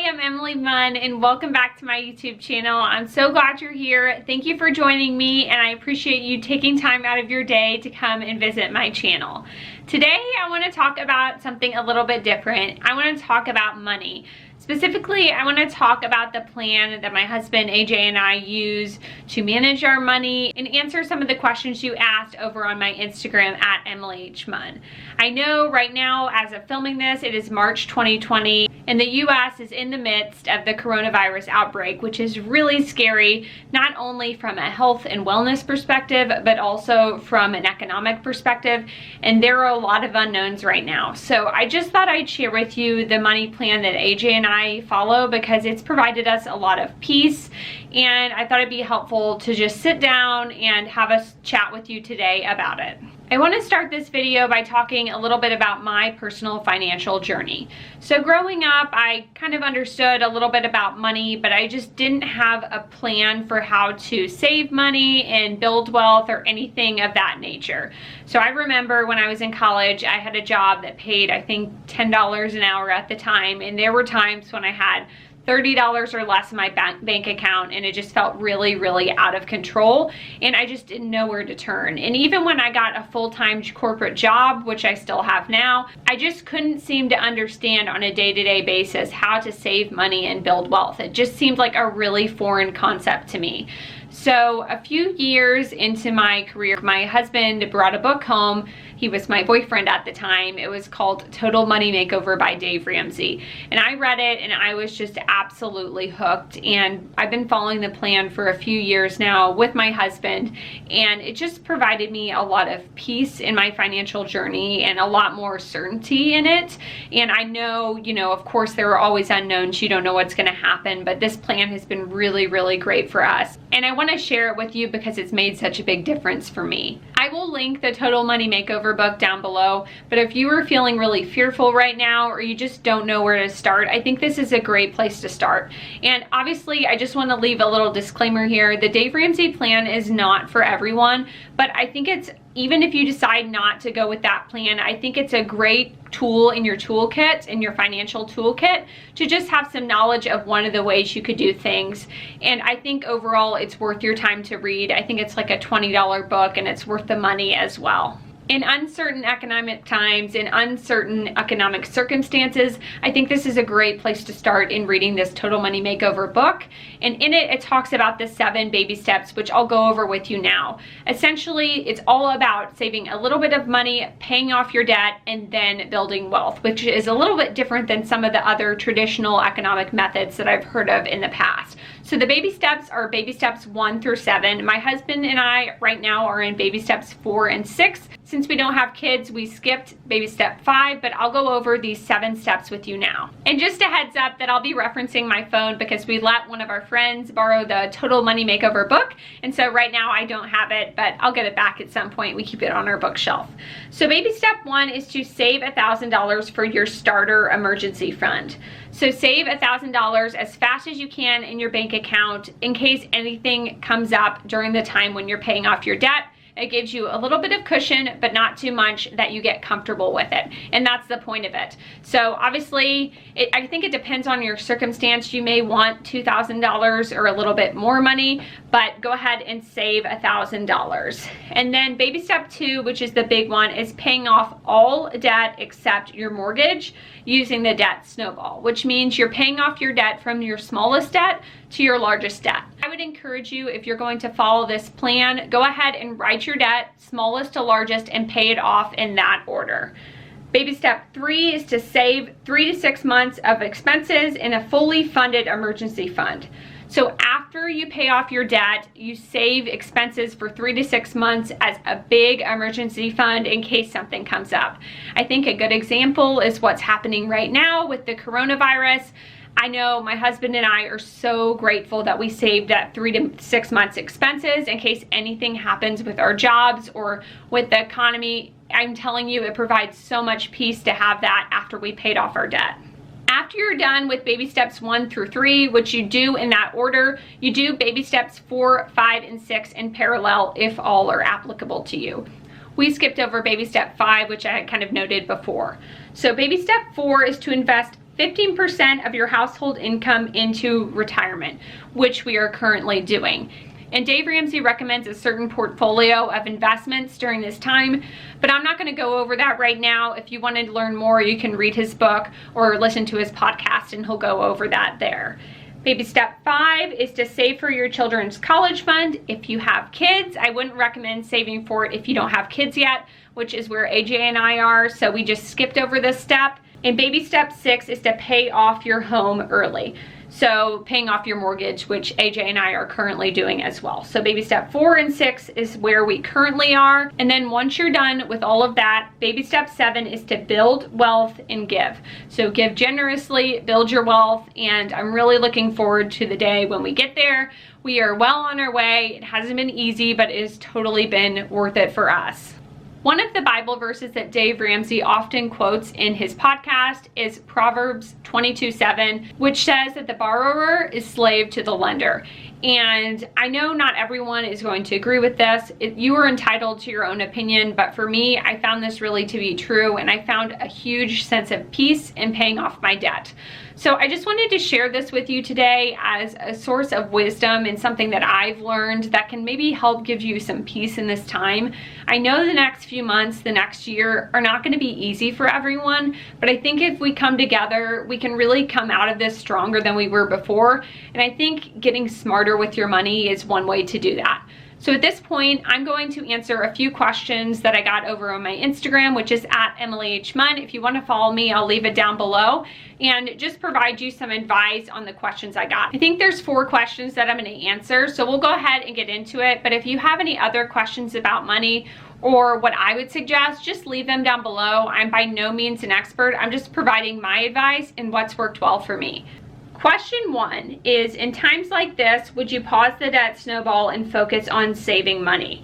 I'm Emily Munn and welcome back to my YouTube channel. I'm so glad you're here. Thank you for joining me and I appreciate you taking time out of your day to come and visit my channel. Today I want to talk about something a little bit different. I want to talk about money. Specifically, I want to talk about the plan that my husband AJ and I use to manage our money and answer some of the questions you asked over on my Instagram at Emily H. Munn. I know right now, as of filming this, it is March 2020 and the US is in the midst of the coronavirus outbreak, which is really scary, not only from a health and wellness perspective, but also from an economic perspective. And there are a lot of unknowns right now. So I just thought I'd share with you the money plan that AJ and I follow because it's provided us a lot of peace, and I thought it'd be helpful to just sit down and have a chat with you today about it. I want to start this video by talking a little bit about my personal financial journey. So growing up, I kind of understood a little bit about money, but I just didn't have a plan for how to save money and build wealth or anything of that nature. So I remember when I was in college, I had a job that paid, I think, $10 an hour at the time, and there were times when I had $30 or less in my bank account and it just felt really out of control and I just didn't know where to turn. And even when I got a full-time corporate job, which I still have now, I just couldn't seem to understand on a day-to-day basis how to save money and build wealth. It just seemed like a really foreign concept to me. So a few years into my career, my husband brought a book home. He was my boyfriend at the time. It was called Total Money Makeover by Dave Ramsey. And I read it and I was just absolutely hooked. And I've been following the plan for a few years now with my husband. And it just provided me a lot of peace in my financial journey and a lot more certainty in it. And I know, of course, there are always unknowns. You don't know what's going to happen. But this plan has been really great for us. And I want to share it with you because it's made such a big difference for me. I will link the Total Money Makeover book down below, but if you are feeling really fearful right now or you just don't know where to start, I think this is a great place to start. And obviously, I just want to leave a little disclaimer here. The Dave Ramsey plan is not for everyone, but I think it's, even if you decide not to go with that plan, I think it's a great tool in your toolkit, in your financial toolkit, to just have some knowledge of one of the ways you could do things. And I think overall it's worth your time to read. I think it's like a $20 book and it's worth the money as well. In uncertain economic times, in uncertain economic circumstances, I think this is a great place to start in reading this Total Money Makeover book. And in it, it talks about the 7 baby steps, which I'll go over with you now. Essentially, it's all about saving a little bit of money, paying off your debt, and then building wealth, which is a little bit different than some of the other traditional economic methods that I've heard of in the past. So the baby steps are baby steps 1 through 7. My husband and I right now are in baby steps 4 and 6. Since we don't have kids, we skipped baby step 5, but I'll go over these 7 steps with you now. And just a heads up that I'll be referencing my phone because we let one of our friends borrow the Total Money Makeover book. And so right now I don't have it, but I'll get it back at some point. We keep it on our bookshelf. So baby step 1 is to save $1,000 for your starter emergency fund. So save $1,000 as fast as you can in your bank account in case anything comes up during the time when you're paying off your debt. It gives you a little bit of cushion, but not too much that you get comfortable with it. And that's the point of it. So obviously, I think it depends on your circumstance. You may want $2,000 or a little bit more money, but go ahead and save $1,000. And then baby step 2, which is the big one, is paying off all debt except your mortgage using the debt snowball, which means you're paying off your debt from your smallest debt to your largest debt. I would encourage you, if you're going to follow this plan, go ahead and write your debt smallest to largest and pay it off in that order. Baby step 3 is to save 3 to 6 months of expenses in a fully funded emergency fund. So after you pay off your debt, you save expenses for 3 to 6 months as a big emergency fund in case something comes up. I think a good example is what's happening right now with the coronavirus. I know my husband and I are so grateful that we saved that 3 to 6 months expenses in case anything happens with our jobs or with the economy. I'm telling you, it provides so much peace to have that after we paid off our debt. After you're done with baby steps 1 through 3, which you do in that order, you do baby steps 4, 5, and 6 in parallel if all are applicable to you. We skipped over baby step 5, which I had kind of noted before. So baby step 4 is to invest 15% of your household income into retirement, which we are currently doing. And Dave Ramsey recommends a certain portfolio of investments during this time, but I'm not going to go over that right now. If you wanted to learn more, you can read his book or listen to his podcast and he'll go over that there. Baby step 5 is to save for your children's college fund. If you have kids, I wouldn't recommend saving for it if you don't have kids yet, which is where AJ and I are, so we just skipped over this step. And baby step 6 is to pay off your home early. So paying off your mortgage, which AJ and I are currently doing as well. So baby step 4 and 6 is where we currently are. And then once you're done with all of that, baby step 7 is to build wealth and give. So give generously, build your wealth. And I'm really looking forward to the day when we get there. We are well on our way. It hasn't been easy, but it has totally been worth it for us. One of the Bible verses that Dave Ramsey often quotes in his podcast is Proverbs 22:7, which says that the borrower is slave to the lender. And I know not everyone is going to agree with this. You are entitled to your own opinion, but for me, I found this really to be true, and I found a huge sense of peace in paying off my debt. So I just wanted to share this with you today as a source of wisdom and something that I've learned that can maybe help give you some peace in this time. I know the next few months, the next year are not going to be easy for everyone, but I think if we come together, we can really come out of this stronger than we were before. And I think getting smarter with your money is one way to do that. So at this point, I'm going to answer a few questions that I got over on my Instagram, which is at Emily H. Munn. If you want to follow me, I'll leave it down below and just provide you some advice on the questions I got. I think there's 4 questions that I'm going to answer, so we'll go ahead and get into it. But if you have any other questions about money or what I would suggest, just leave them down below. I'm by no means an expert. I'm just providing my advice and what's worked well for me. Question 1 is, in times like this, would you pause the debt snowball and focus on saving money?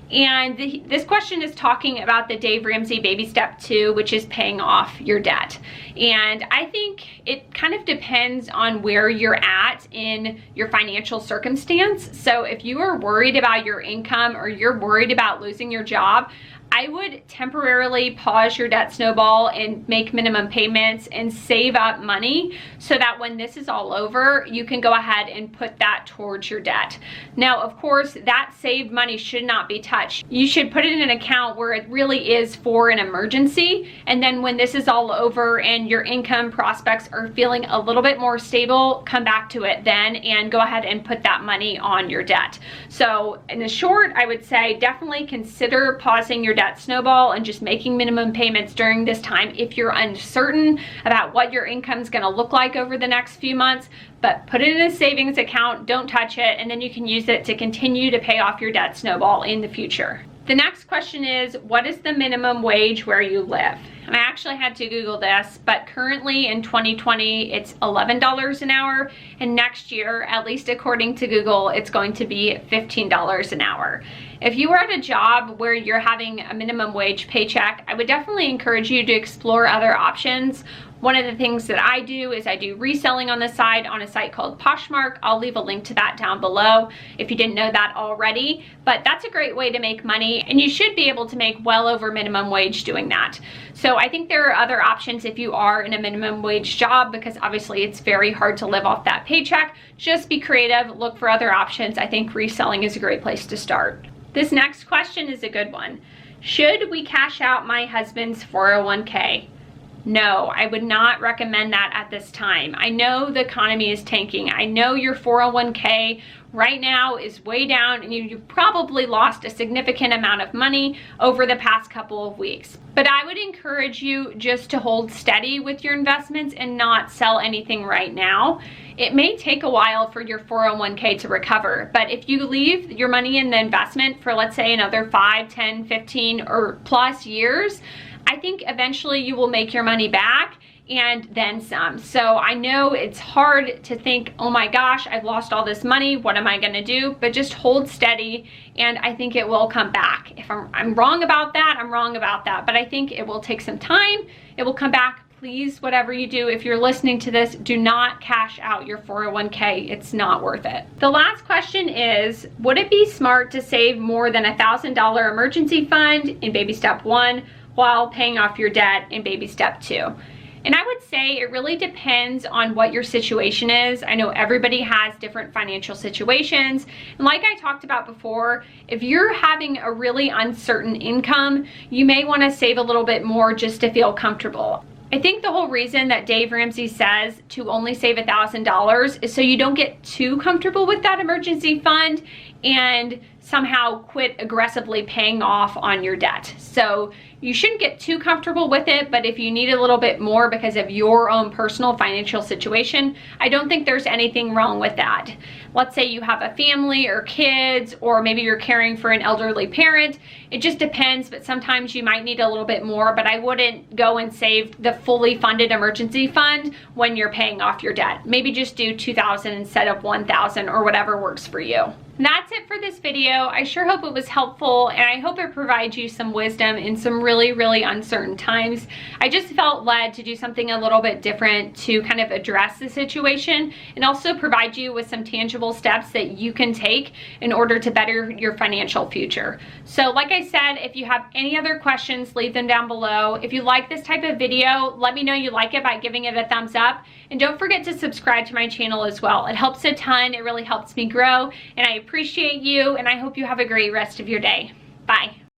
And this question is talking about the Dave Ramsey baby step 2, which is paying off your debt. And I think it kind of depends on where you're at in your financial circumstance. So if you are worried about your income or you're worried about losing your job, I would temporarily pause your debt snowball and make minimum payments and save up money so that when this is all over, you can go ahead and put that towards your debt. Now, of course, that saved money should not be touched. You should put it in an account where it really is for an emergency. And then when this is all over and your income prospects are feeling a little bit more stable, come back to it then and go ahead and put that money on your debt. So in the short, I would say definitely consider pausing your debt snowball and just making minimum payments during this time if you're uncertain about what your income is going to look like over the next few months. But put it in a savings account, don't touch it, and then you can use it to continue to pay off your debt snowball in the future. The next question is, what is the minimum wage where you live? And I actually had to Google this, but currently in 2020, it's $11 an hour. And next year, at least according to Google, it's going to be $15 an hour. If you are at a job where you're having a minimum wage paycheck, I would definitely encourage you to explore other options. One of the things that I do is I do reselling on the side on a site called Poshmark. I'll leave a link to that down below if you didn't know that already. But that's a great way to make money, and you should be able to make well over minimum wage doing that. So I think there are other options if you are in a minimum wage job, because obviously it's very hard to live off that paycheck. Just be creative, look for other options. I think reselling is a great place to start. This next question is a good one. Should we cash out my husband's 401k? No, I would not recommend that at this time. I know the economy is tanking. I know your 401k right now is way down, and you've probably lost a significant amount of money over the past couple of weeks. But I would encourage you just to hold steady with your investments and not sell anything right now. It may take a while for your 401k to recover, but if you leave your money in the investment for, let's say, another 5, 10, 15 or plus years, I think eventually you will make your money back and then some. So I know it's hard to think, oh my gosh, I've lost all this money, what am I gonna do? But just hold steady, and I think it will come back. If I'm wrong about that, I'm wrong about that, but I think it will take some time, it will come back. Please, whatever you do, if you're listening to this, do not cash out your 401k. It's not worth it. The last question is, would it be smart to save more than $1,000 emergency fund in baby step 1 while paying off your debt in baby step 2? And I would say it really depends on what your situation is. I know everybody has different financial situations. And like I talked about before, if you're having a really uncertain income, you may want to save a little bit more just to feel comfortable. I think the whole reason that Dave Ramsey says to only save $1,000 is so you don't get too comfortable with that emergency fund and somehow quit aggressively paying off on your debt. So you shouldn't get too comfortable with it, but if you need a little bit more because of your own personal financial situation, I don't think there's anything wrong with that. Let's say you have a family or kids, or maybe you're caring for an elderly parent. It just depends, but sometimes you might need a little bit more, but I wouldn't go and save the fully funded emergency fund when you're paying off your debt. Maybe just do $2,000 instead of $1,000 or whatever works for you. And that's it for this video. I sure hope it was helpful, and I hope it provides you some wisdom in some really, really uncertain times. I just felt led to do something a little bit different to kind of address the situation and also provide you with some tangible steps that you can take in order to better your financial future. So like I said, if you have any other questions, leave them down below. If you like this type of video, let me know you like it by giving it a thumbs up. And don't forget to subscribe to my channel as well. It helps a ton. It really helps me grow, and I appreciate you, and I hope you have a great rest of your day. Bye.